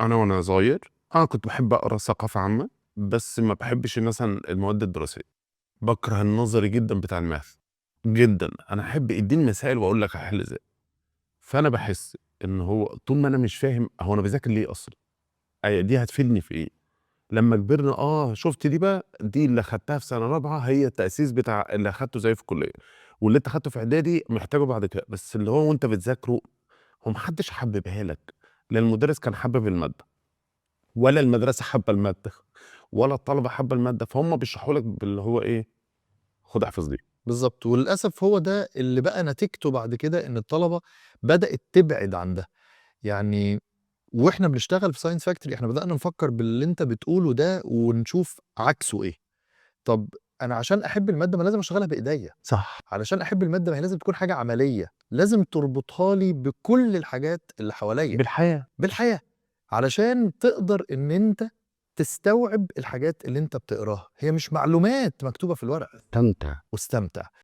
انا وانا صغير انا كنت بحب اقرا ثقافه عامه، بس ما بحبش مثلا المواد الدراسيه. بكره النظري جدا بتاع الماث جدا. انا احب اديني مسائل واقول لك هحل ازاي. فانا بحس ان هو طول ما انا مش فاهم هو انا بذاكر ليه اصلا، دي هتفيدني في ايه لما كبرنا. شفت دي بقى، دي اللي خدتها في سنه رابعه هي التاسيس بتاع اللي اخدته زي في الكليه، واللي انت خدته في اعدادي محتاجه بعد كده. بس اللي هو وانت بتذاكره هو محدش حببها لك، لا المدرس كان حابب الماده، ولا المدرسه حابه الماده، ولا الطلبه حابه الماده، فهم بيشرحوا لك باللي هو ايه، خد احفظ دي. بالظبط. وللاسف هو ده اللي بقى نتيجته بعد كده، ان الطلبه بدات تبعد عن ده. يعني واحنا بنشتغل في ساينس فاكتوري احنا بدانا نفكر باللي انت بتقوله ده ونشوف عكسه ايه. طب انا عشان احب الماده ما لازم اشتغلها بايديا، صح. علشان احب الماده ما هي لازم تكون حاجه عمليه، لازم تربطها لي بكل الحاجات اللي حواليا، بالحياه. بالحياه، علشان تقدر ان انت تستوعب الحاجات اللي انت بتقراها. هي مش معلومات مكتوبه في الورق. تمتع. واستمتع.